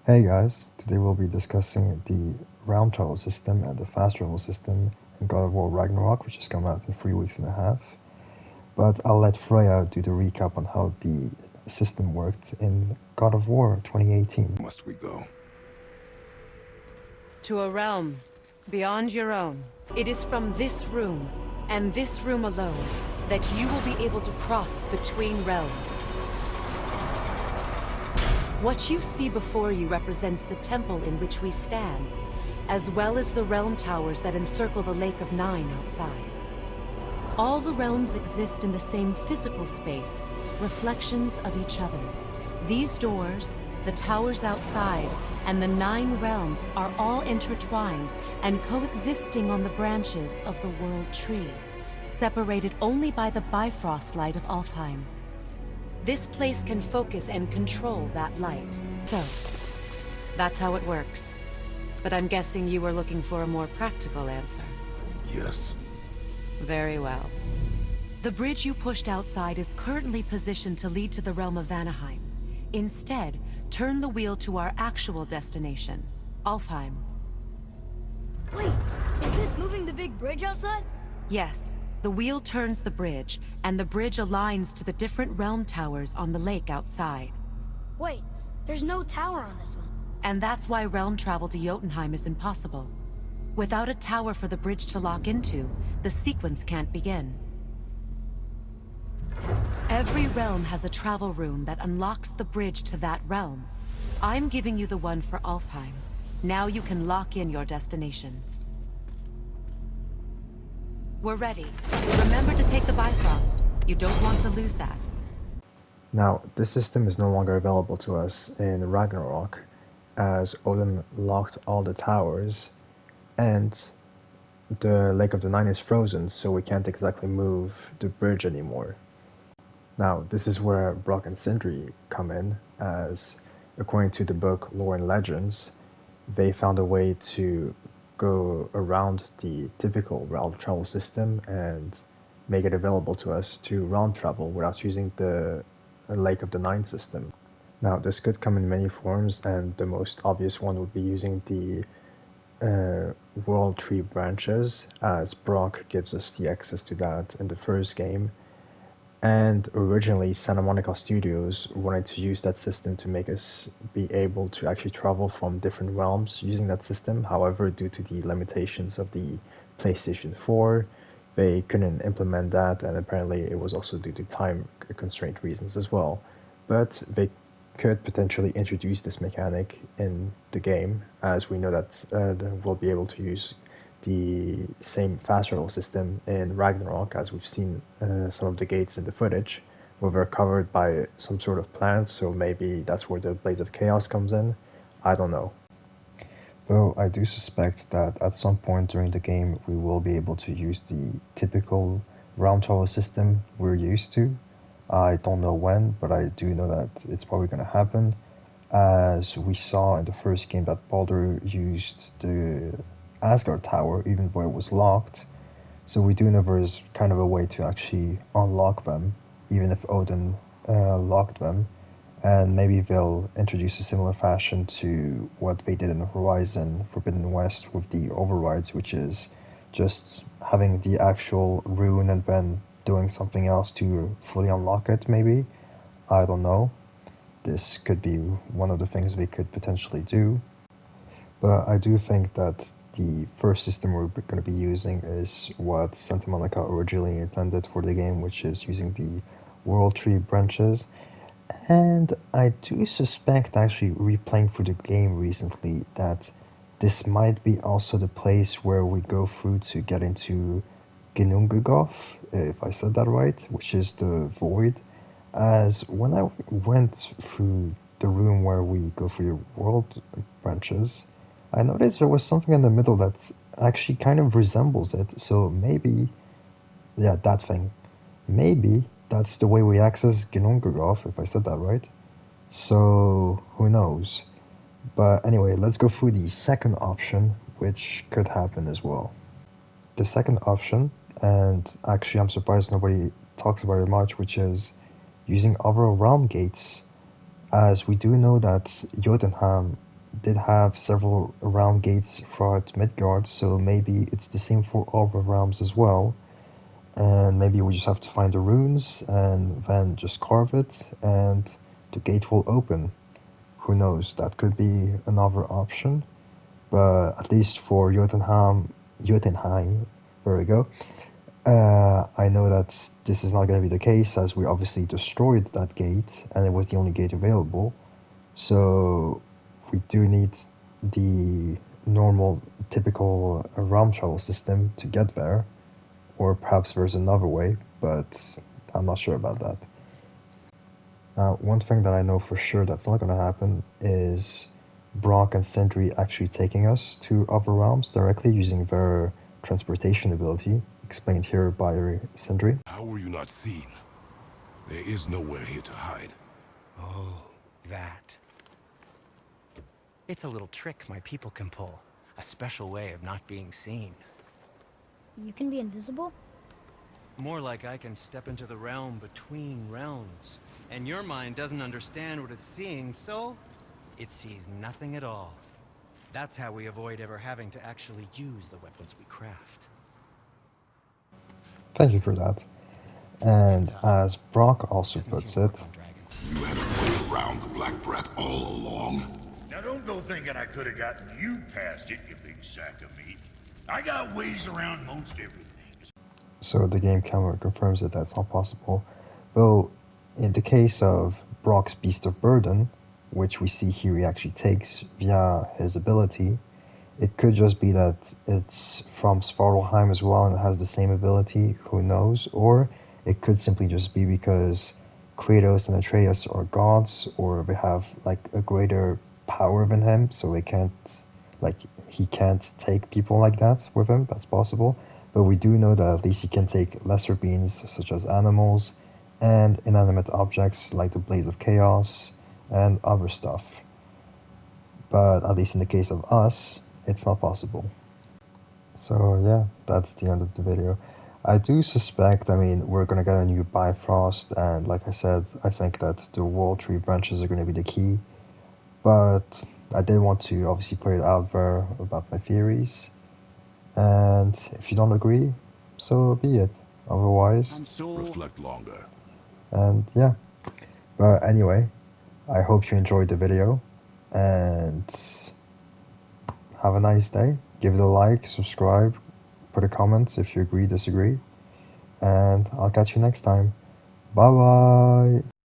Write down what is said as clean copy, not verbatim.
Hey guys, today we'll be discussing the realm travel system and the fast travel system in God of War Ragnarok, which has come out in 3 weeks and a half. But I'll let Freya do the recap on how the system worked in God of War 2018. Must we go? To a realm beyond your own. It is from this room, and this room alone, that you will be able to cross between realms. What you see before you represents the temple in which we stand, as well as the realm towers that encircle the Lake of Nine outside. All the realms exist in the same physical space, reflections of each other. These doors, the towers outside, and the 9 realms are all intertwined and coexisting on the branches of the World Tree, separated only by the Bifrost light of Alfheim. This place can focus and control that light. So, that's how it works. But I'm guessing you were looking for a more practical answer. Yes. Very well. The bridge you pushed outside is currently positioned to lead to the realm of Vanaheim. Instead, turn the wheel to our actual destination, Alfheim. Wait, is this moving the big bridge outside? Yes, the wheel turns the bridge, and the bridge aligns to the different realm towers on the lake outside. Wait, there's no tower on this one. And that's why realm travel to Jotunheim is impossible. Without a tower for the bridge to lock into, the sequence can't begin. Every realm has a travel room that unlocks the bridge to that realm. I'm giving you the one for Alfheim. Now you can lock in your destination. We're ready. Remember to take the Bifrost. You don't want to lose that. Now, this system is no longer available to us in Ragnarok, as Odin locked all the towers, and the Lake of the Nine is frozen, so we can't exactly move the bridge anymore. Now, this is where Brock and Sindri come in, as according to the book Lore and Legends, they found a way to go around the typical realm travel system and make it available to us to realm travel without using the Lake of the Nine system. Now, this could come in many forms, and the most obvious one would be using the World Tree branches, as Brock gives us the access to that in the first game. And originally, Santa Monica Studios wanted to use that system to make us be able to actually travel from different realms using that system. However, due to the limitations of the PlayStation 4, they couldn't implement that, and apparently it was also due to time constraint reasons as well. But they could potentially introduce this mechanic in the game, as we know that we'll be able to use the same fast travel system in Ragnarok, as we've seen some of the gates in the footage, where they're covered by some sort of plant, so maybe that's where the Blades of Chaos comes in. I don't know. Though I do suspect that at some point during the game we will be able to use the typical realm travel system we're used to. I don't know when, but I do know that it's probably going to happen, as we saw in the first game that Baldur used the Asgard Tower, even though it was locked. So we do know there's kind of a way to actually unlock them, even if Odin locked them. And maybe they'll introduce a similar fashion to what they did in Horizon Forbidden West with the overrides, which is just having the actual rune and then doing something else to fully unlock it, maybe. I don't know. This could be one of the things they could potentially do. But I do think that the first system we're going to be using is what Santa Monica originally intended for the game, which is using the World Tree branches. And I do suspect, actually replaying through the game recently, that this might be also the place where we go through to get into Ginnungagap, if I said that right, which is the void. As when I went through the room where we go through the world branches, I noticed there was something in the middle that actually kind of resembles it, so maybe, yeah, that thing. Maybe that's the way we access Ginnungagap, if I said that right. So, who knows? But anyway, let's go through the second option, which could happen as well. The second option, and actually I'm surprised nobody talks about it much, which is using other realm gates, as we do know that Jotunheim did have several realm gates throughout Midgard, so maybe it's the same for all the realms as well. And maybe we just have to find the runes and then just carve it, and the gate will open. Who knows? That could be another option. But at least for Jotunheim, there we go. I know that this is not going to be the case, as we obviously destroyed that gate, and it was the only gate available. So we do need the normal, typical realm travel system to get there. Or perhaps there's another way, but I'm not sure about that. Now, one thing that I know for sure that's not going to happen is Brock and Sindri actually taking us to other realms directly using their transportation ability, explained here by Sindri. How were you not seen? There is nowhere here to hide. Oh, that. It's a little trick my people can pull. A special way of not being seen. You can be invisible? More like I can step into the realm between realms. And your mind doesn't understand what it's seeing, so it sees nothing at all. That's how we avoid ever having to actually use the weapons we craft. Thank you for that. And as Brock also puts it, You had a way around the Black Breath all along. Now don't go thinking I could have gotten you past it, you big sack of meat. I got ways around most everything. so the game camera confirms that that's not possible. Though, in the case of Brock's Beast of Burden, which we see here he actually takes via his ability, it could just be that it's from Svartalheim as well and it has the same ability, who knows, or it could simply just be because Kratos and Atreus are gods, or they have like a greater power than him, so they can't, like, he can't take people like that with him. That's possible. But we do know that at least he can take lesser beings such as animals and inanimate objects like the Blades of Chaos and other stuff. But at least in the case of us, it's not possible. So yeah, that's the end of the video. I do suspect, I mean, we're gonna get a new Bifrost, and like I said, I think that the World Tree branches are gonna be the key. But I did want to obviously put it out there about my theories. And if you don't agree, so be it. Otherwise, Reflect longer. and yeah. But anyway, I hope you enjoyed the video, and have a nice day. Give it a like, subscribe, put a comment if you agree, disagree, and I'll catch you next time. Bye bye!